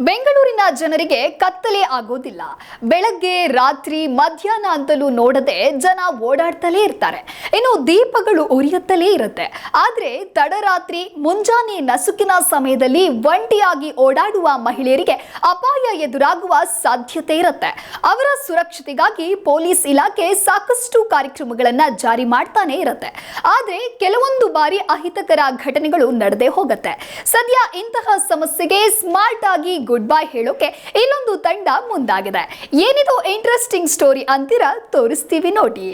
ಬೆಂಗಳೂರಿನ ಜನರಿಗೆ ಕತ್ತಲೆ ಆಗೋದಿಲ್ಲ. ಬೆಳಗ್ಗೆ ರಾತ್ರಿ ಮಧ್ಯಾಹ್ನ ಅಂತಲೂ ನೋಡದೆ ಜನ ಓಡಾಡ್ತಲೇ ಇರ್ತಾರೆ. ಇನ್ನು ದೀಪಗಳು ಉರಿಯುತ್ತಲೇ ಇರುತ್ತೆ. ಆದ್ರೆ ತಡರಾತ್ರಿ ಮುಂಜಾನೆ ನಸುಕಿನ ಸಮಯದಲ್ಲಿ ಒಂಟಿಯಾಗಿ ಓಡಾಡುವ ಮಹಿಳೆಯರಿಗೆ ಅಪಾಯ ಎದುರಾಗುವ ಸಾಧ್ಯತೆ ಇರುತ್ತೆ. ಅವರ ಸುರಕ್ಷತೆಗಾಗಿ ಪೊಲೀಸ್ ಇಲಾಖೆ ಸಾಕಷ್ಟು ಕಾರ್ಯಕ್ರಮಗಳನ್ನ ಜಾರಿ ಮಾಡ್ತಾನೆ ಇರುತ್ತೆ. ಆದ್ರೆ ಕೆಲವೊಂದು ಬಾರಿ ಅಹಿತಕರ ಘಟನೆಗಳು ನಡೆದೇ ಹೋಗುತ್ತೆ. ಸದ್ಯ ಇಂತಹ ಸಮಸ್ಯೆಗೆ ಸ್ಮಾರ್ಟ್ ಆಗಿ ಗುಡ್ ಬೈ ಹೇಳೋಕೆ ಇಲ್ಲೊಂದು ತಂಡ ಮುಂದಾಗಿದೆ. ಏನಿದು ಇಂಟ್ರೆಸ್ಟಿಂಗ್ ಸ್ಟೋರಿ ಅಂತೀರಾ? ತೋರಿಸ್ತೀವಿ ನೋಡಿ.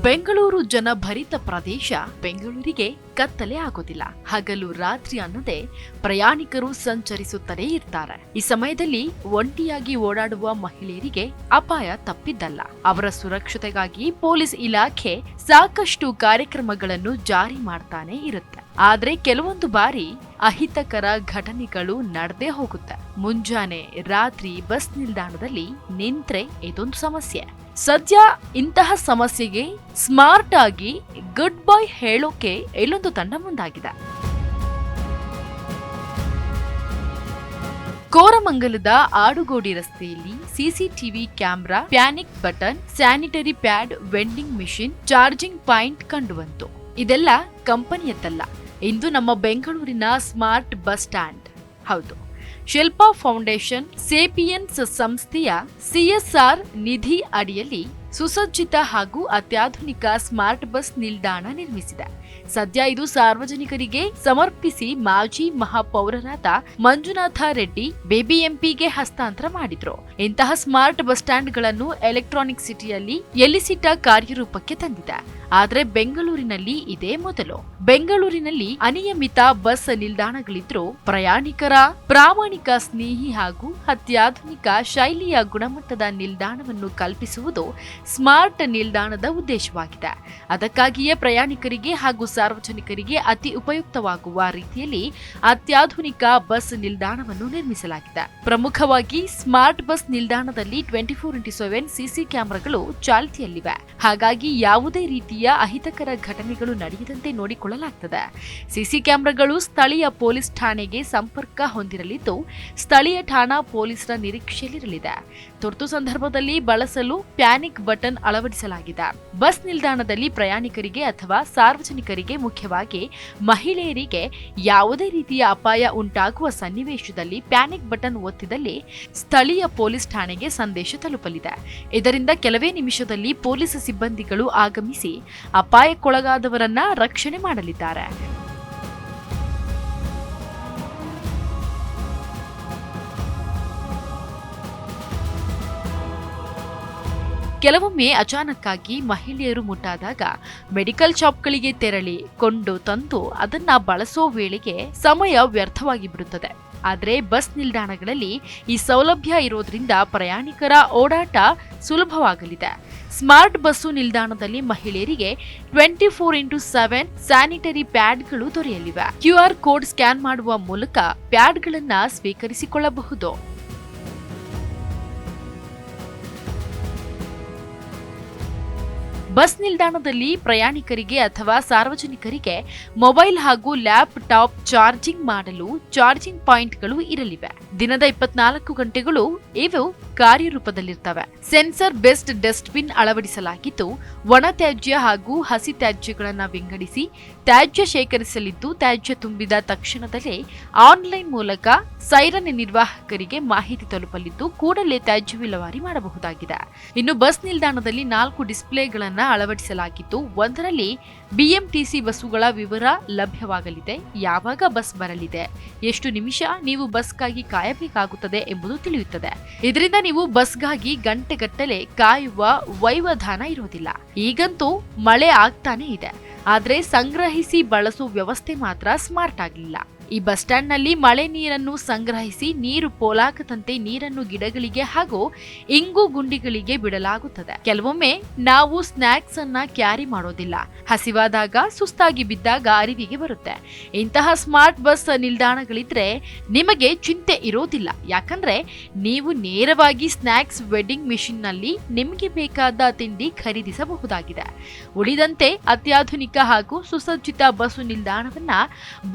ಬೆಂಗಳೂರು ಜನಭರಿತ ಪ್ರದೇಶ. ಬೆಂಗಳೂರಿಗೆ ಕತ್ತಲೆ ಆಗೋದಿಲ್ಲ. ಹಗಲು ರಾತ್ರಿ ಅನ್ನದೇ ಪ್ರಯಾಣಿಕರು ಸಂಚರಿಸುತ್ತಲೇ ಇರ್ತಾರೆ. ಈ ಸಮಯದಲ್ಲಿ ಒಂಟಿಯಾಗಿ ಓಡಾಡುವ ಮಹಿಳೆಯರಿಗೆ ಅಪಾಯ ತಪ್ಪಿದ್ದಲ್ಲ. ಅವರ ಸುರಕ್ಷತೆಗಾಗಿ ಪೊಲೀಸ್ ಇಲಾಖೆ ಸಾಕಷ್ಟು ಕಾರ್ಯಕ್ರಮಗಳನ್ನು ಜಾರಿ ಮಾಡ್ತಾನೆ ಇರುತ್ತೆ. ಆದ್ರೆ ಕೆಲವೊಂದು ಬಾರಿ ಅಹಿತಕರ ಘಟನೆಗಳು ನಡೆದೇ ಹೋಗುತ್ತೆ. ಮುಂಜಾನೆ ರಾತ್ರಿ ಬಸ್ ನಿಲ್ದಾಣದಲ್ಲಿ ನಿಂತ್ರೆ ಇದೊಂದು ಸಮಸ್ಯೆ. ಸದ್ಯ ಇಂತಹ ಸಮಸ್ಯೆಗೆ ಸ್ಮಾರ್ಟ್ ಆಗಿ ಗುಡ್ ಬೈ ಹೇಳೋಕೆ ಇಲ್ಲೊಂದು ತಂಡ ಮುಂದಾಗಿದೆ. ಕೋರಮಂಗಲದ ಆಡುಗೋಡಿ ರಸ್ತೆಯಲ್ಲಿ CCTV camera, panic button, sanitary pad, vending machine, charging point ಕಂಡುಬಂತು. ಇದೆಲ್ಲ ಕಂಪನಿಯದ್ದಲ್ಲ. ಇಂದು ನಮ್ಮ ಬೆಂಗಳೂರಿನ ಸ್ಮಾರ್ಟ್ ಬಸ್ ಸ್ಟ್ಯಾಂಡ್. ಹೌದು, ಶಿಲ್ಪಾ ಫೌಂಡೇಶನ್ ಸೇಪಿಯನ್ಸ್ ಸಂಸ್ಥೆಯ CSR ನಿಧಿ ಅಡಿಯಲ್ಲಿ ಸುಸಜ್ಜಿತ ಹಾಗೂ ಅತ್ಯಾಧುನಿಕ ಸ್ಮಾರ್ಟ್ ಬಸ್ ನಿಲ್ದಾಣ ನಿರ್ಮಿಸಿದೆ. ಸದ್ಯ ಇದು ಸಾರ್ವಜನಿಕರಿಗೆ ಸಮರ್ಪಿಸಿ ಮಾಜಿ ಮಹಾಪೌರರಾದ ಮಂಜುನಾಥ ರೆಡ್ಡಿ BBMPಗೆ ಹಸ್ತಾಂತರ ಮಾಡಿದ್ರು. ಇಂತಹ ಸ್ಮಾರ್ಟ್ ಬಸ್ ಸ್ಟ್ಯಾಂಡ್ಗಳನ್ನು ಎಲೆಕ್ಟ್ರಾನಿಕ್ ಸಿಟಿಯಲ್ಲಿ ಎಲಿಸಿಟ ಕಾರ್ಯರೂಪಕ್ಕೆ ತಂದಿದೆ. ಆದ್ರೆ ಬೆಂಗಳೂರಿನಲ್ಲಿ ಇದೇ ಮೊದಲು. ಬೆಂಗಳೂರಿನಲ್ಲಿ ಅನಿಯಮಿತ ಬಸ್ ನಿಲ್ದಾಣಗಳಿದ್ರೂ ಪ್ರಯಾಣಿಕರ ಪ್ರಾಮಾಣಿಕ ಸ್ನೇಹಿ ಹಾಗೂ ಅತ್ಯಾಧುನಿಕ ಶೈಲಿಯ ಗುಣಮಟ್ಟದ ನಿಲ್ದಾಣವನ್ನು ಕಲ್ಪಿಸುವುದು ಸ್ಮಾರ್ಟ್ ನಿಲ್ದಾಣದ ಉದ್ದೇಶವಾಗಿದೆ. ಅದಕ್ಕಾಗಿಯೇ ಪ್ರಯಾಣಿಕರಿಗೆ ಹಾಗೂ ಸಾರ್ವಜನಿಕರಿಗೆ ಅತಿ ಉಪಯುಕ್ತವಾಗುವ ರೀತಿಯಲ್ಲಿ ಅತ್ಯಾಧುನಿಕ ಬಸ್ ನಿಲ್ದಾಣವನ್ನು ನಿರ್ಮಿಸಲಾಗಿದೆ. ಪ್ರಮುಖವಾಗಿ ಸ್ಮಾರ್ಟ್ ಬಸ್ ನಿಲ್ದಾಣದಲ್ಲಿ 24x7 ಸಿಸಿ ಕ್ಯಾಮೆರಾಗಳು ಚಾಲ್ತಿಯಲ್ಲಿವೆ. ಹಾಗಾಗಿ ಯಾವುದೇ ರೀತಿಯ ಅಹಿತಕರ ಘಟನೆಗಳು ನಡೆಯದಂತೆ ನೋಡಿಕೊಳ್ಳಲಾಗುತ್ತದೆ. ಸಿಸಿ ಕ್ಯಾಮೆರಾಗಳು ಸ್ಥಳೀಯ ಪೊಲೀಸ್ ಠಾಣೆಗೆ ಸಂಪರ್ಕ ಹೊಂದಿರಲಿದ್ದು, ಸ್ಥಳೀಯ ಠಾಣಾ ಪೊಲೀಸರ ನಿರೀಕ್ಷೆಯಲ್ಲಿರಲಿದೆ. ತುರ್ತು ಸಂದರ್ಭದಲ್ಲಿ ಬಳಸಲು ಪ್ಯಾನಿಕ್ ಬಟನ್ ಅಳವಡಿಸಲಾಗಿದೆ. ಬಸ್ ನಿಲ್ದಾಣದಲ್ಲಿ ಪ್ರಯಾಣಿಕರಿಗೆ ಅಥವಾ ಸಾರ್ವಜನಿಕರಿಗೆ, ಮುಖ್ಯವಾಗಿ ಮಹಿಳೆಯರಿಗೆ ಯಾವುದೇ ರೀತಿಯ ಅಪಾಯ ಉಂಟಾಗುವ ಸನ್ನಿವೇಶದಲ್ಲಿ ಪ್ಯಾನಿಕ್ ಬಟನ್ ಒತ್ತಿದಲ್ಲಿ ಸ್ಥಳೀಯ ಪೊಲೀಸ್ ಠಾಣೆಗೆ ಸಂದೇಶ ತಲುಪಲಿದೆ. ಇದರಿಂದ ಕೆಲವೇ ನಿಮಿಷದಲ್ಲಿ ಪೊಲೀಸ್ ಸಿಬ್ಬಂದಿಗಳು ಆಗಮಿಸಿ ಅಪಾಯಕ್ಕೊಳಗಾದವರನ್ನ ರಕ್ಷಣೆ ಮಾಡಲಿದ್ದಾರೆ. ಕೆಲವೊಮ್ಮೆ ಅಚಾನಕ್ಕಾಗಿ ಮಹಿಳೆಯರು ಮುಟ್ಟಾದಾಗ ಮೆಡಿಕಲ್ ಶಾಪ್ಗಳಿಗೆ ತೆರಳಿ ಕೊಂಡು ತಂದು ಅದನ್ನ ಬಳಸೋ ವೇಳೆಗೆ ಸಮಯ ವ್ಯರ್ಥವಾಗಿ ಬಿಡುತ್ತದೆ. ಆದರೆ ಬಸ್ ನಿಲ್ದಾಣಗಳಲ್ಲಿ ಈ ಸೌಲಭ್ಯ ಇರೋದ್ರಿಂದ ಪ್ರಯಾಣಿಕರ ಓಡಾಟ ಸುಲಭವಾಗಲಿದೆ. ಸ್ಮಾರ್ಟ್ ಬಸ್ಸು ನಿಲ್ದಾಣದಲ್ಲಿ ಮಹಿಳೆಯರಿಗೆ 24x7 ಸ್ಯಾನಿಟರಿ ಪ್ಯಾಡ್ಗಳು ದೊರೆಯಲಿವೆ. QR ಕೋಡ್ ಸ್ಕ್ಯಾನ್ ಮಾಡುವ ಮೂಲಕ ಪ್ಯಾಡ್ಗಳನ್ನು ಸ್ವೀಕರಿಸಿಕೊಳ್ಳಬಹುದು. ಬಸ್ ನಿಲ್ದಾಣದಲ್ಲಿ ಪ್ರಯಾಣಿಕರಿಗೆ ಅಥವಾ ಸಾರ್ವಜನಿಕರಿಗೆ ಮೊಬೈಲ್ ಹಾಗೂ ಲ್ಯಾಪ್ಟಾಪ್ ಚಾರ್ಜಿಂಗ್ ಮಾಡಲು ಚಾರ್ಜಿಂಗ್ ಪಾಯಿಂಟ್ಗಳು ಇರಲಿವೆ. ದಿನದ 24 ಗಂಟೆಗಳು ಇವು ಕಾರ್ಯರೂಪದಲ್ಲಿರ್ತವೆ. ಸೆನ್ಸರ್ ಬೇಸ್ಡ್ ಡಸ್ಟ್ಬಿನ್ ಅಳವಡಿಸಲಾಗಿದ್ದು, ಒಣ ತ್ಯಾಜ್ಯ ಹಾಗೂ ಹಸಿ ತ್ಯಾಜ್ಯಗಳನ್ನು ವಿಂಗಡಿಸಿ ತ್ಯಾಜ್ಯ ಶೇಖರಿಸಲಿದ್ದು, ತ್ಯಾಜ್ಯ ತುಂಬಿದ ತಕ್ಷಣದಲ್ಲೇ ಆನ್ಲೈನ್ ಮೂಲಕ ಸೈರನ್ ನಿರ್ವಾಹಕರಿಗೆ ಮಾಹಿತಿ ತಲುಪಲಿದ್ದು, ಕೂಡಲೇ ತ್ಯಾಜ್ಯ ವಿಲೇವಾರಿ ಮಾಡಬಹುದಾಗಿದೆ. ಇನ್ನು ಬಸ್ ನಿಲ್ದಾಣದಲ್ಲಿ 4 ಡಿಸ್ಪ್ಲೇಗಳನ್ನು ಅಳವಡಿಸಲಾಗಿದ್ದು, ಒಂದರಲ್ಲಿ BMTC ಬಸ್ಸುಗಳ ವಿವರ ಲಭ್ಯವಾಗಲಿದೆ. ಯಾವಾಗ ಬಸ್ ಬರಲಿದೆ, ಎಷ್ಟು ನಿಮಿಷ ನೀವು ಬಸ್ಗಾಗಿ ಕಾಯಬೇಕಾಗುತ್ತದೆ ಎಂಬುದು ತಿಳಿಯುತ್ತದೆ. ಇದರಿಂದ ನೀವು ಬಸ್ಗಾಗಿ ಗಂಟೆಗಟ್ಟಲೆ ಕಾಯುವ ವೈವಧಾನ ಇರುವುದಿಲ್ಲ. ಈಗಂತೂ ಮಳೆ ಆಗ್ತಾನೆ ಇದೆ, ಆದ್ರೆ ಸಂಗ್ರಹಿಸಿ ಬಳಸುವ ವ್ಯವಸ್ಥೆ ಮಾತ್ರ ಸ್ಮಾರ್ಟ್ ಆಗಲಿಲ್ಲ. ಈ ಬಸ್ ಸ್ಟ್ಯಾಂಡ್ನಲ್ಲಿ ಮಳೆ ನೀರನ್ನು ಸಂಗ್ರಹಿಸಿ ನೀರು ಪೋಲಾಗದಂತೆ ನೀರನ್ನು ಗಿಡಗಳಿಗೆ ಹಾಗೂ ಇಂಗು ಗುಂಡಿಗಳಿಗೆ ಬಿಡಲಾಗುತ್ತದೆ. ಕೆಲವೊಮ್ಮೆ ನಾವು ಸ್ನಾಕ್ಸ್ ಅನ್ನ ಕ್ಯಾರಿ ಮಾಡೋದಿಲ್ಲ. ಹಸಿವಾದಾಗ, ಸುಸ್ತಾಗಿ ಬಿದ್ದಾಗ ಅರಿವಿಗೆ ಬರುತ್ತೆ. ಇಂತಹ ಸ್ಮಾರ್ಟ್ ಬಸ್ ನಿಲ್ದಾಣಗಳಿದ್ರೆ ನಿಮಗೆ ಚಿಂತೆ ಇರೋದಿಲ್ಲ. ಯಾಕಂದ್ರೆ ನೀವು ನೇರವಾಗಿ ಸ್ನಾಕ್ಸ್ ವೆಂಡಿಂಗ್ ಮಿಷಿನ್ ನಲ್ಲಿ ನಿಮಗೆ ಬೇಕಾದ ತಿಂಡಿ ಖರೀದಿಸಬಹುದಾಗಿದೆ. ಉಳಿದಂತೆ ಅತ್ಯಾಧುನಿಕ ಹಾಗೂ ಸುಸಜ್ಜಿತ ಬಸ್ಸು ನಿಲ್ದಾಣವನ್ನ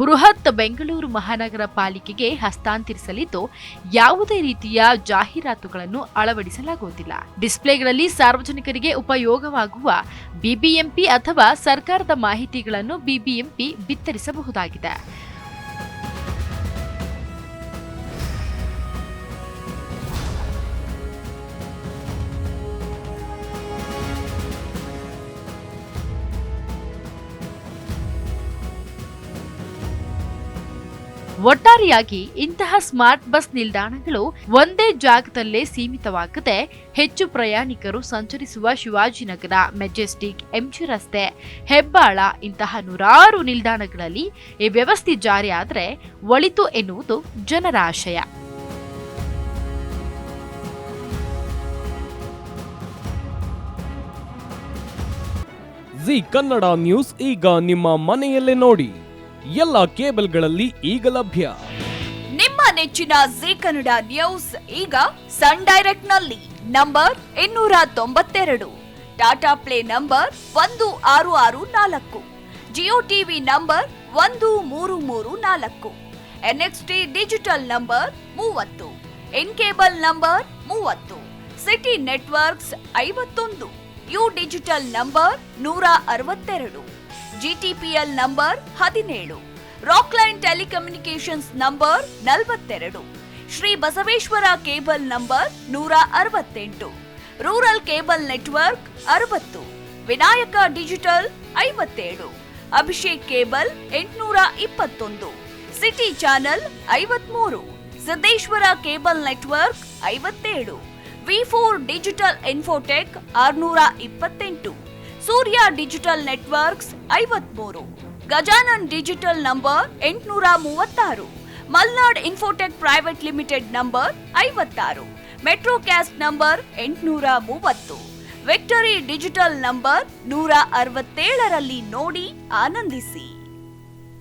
ಬೃಹತ್ ಬೆಂಗಳೂರು ಮಹಾನಗರ ಪಾಲಿಕೆಗೆ ಹಸ್ತಾಂತರಿಸಲಿದ್ದು ಯಾವುದೇ ರೀತಿಯ ಜಾಹೀರಾತುಗಳನ್ನು ಅಳವಡಿಸಲಾಗುವುದಿಲ್ಲ. ಡಿಸ್ಪ್ಲೇಗಳಲ್ಲಿ ಸಾರ್ವಜನಿಕರಿಗೆ ಉಪಯೋಗವಾಗುವ ಬಿಬಿಎಂಪಿ ಅಥವಾ ಸರ್ಕಾರದ ಮಾಹಿತಿಗಳನ್ನು ಬಿಬಿಎಂಪಿ ಬಿತ್ತರಿಸಬಹುದಾಗಿದೆ. ಒಟ್ಟಾರೆಯಾಗಿ ಇಂತಹ ಸ್ಮಾರ್ಟ್ ಬಸ್ ನಿಲ್ದಾಣಗಳು ಒಂದೇ ಜಾಗದಲ್ಲೇ ಸೀಮಿತವಾಗದೆ ಹೆಚ್ಚು ಪ್ರಯಾಣಿಕರು ಸಂಚರಿಸುವ ಶಿವಾಜಿನಗರ, ಮೆಜೆಸ್ಟಿಕ್, ಎಂಜಿ ರಸ್ತೆ, ಹೆಬ್ಬಾಳ ಇಂತಹ ನೂರಾರು ನಿಲ್ದಾಣಗಳಲ್ಲಿ ಈ ವ್ಯವಸ್ಥೆ ಜಾರಿಯಾದರೆ ಒಳಿತು ಎನ್ನುವುದು ಜನರ ಆಶಯ. ಜಿ ಕನ್ನಡ ನ್ಯೂಸ್ ಈಗ ನಿಮ್ಮ ಮನೆಯಲ್ಲೇ ನೋಡಿ. ಎಲ್ಲ ಕೇಬಲ್ಗಳಲ್ಲಿ ಈಗ ಲಭ್ಯ. ನಿಮ್ಮ ನೆಚ್ಚಿನ ಜಿ ಕನ್ನಡ ನ್ಯೂಸ್ ಈಗ ಸನ್ ಡೈರೆಕ್ಟ್ ನಲ್ಲಿ number 292, Tata Play number 1664, Jio TV number 1334, NXT digital number 30, in cable number 30, city networks 51, U digital number 162, GTPL number 17, Rockline telecommunications number 42, Shri Basaveshwara cable number 168, rural cable network 60, Vinayaka digital 57, Abhishek cable 821, city channel 53, Siddeshwara cable network 57, ವಿ4 digital infotech 628, Surya digital networks 53, Gajanan digital number 836, Malnad infotech private limited number 56, Metrocast number 830, victory digital number 167ರಲ್ಲಿ ನೋಡಿ ಆನಂದಿಸಿ.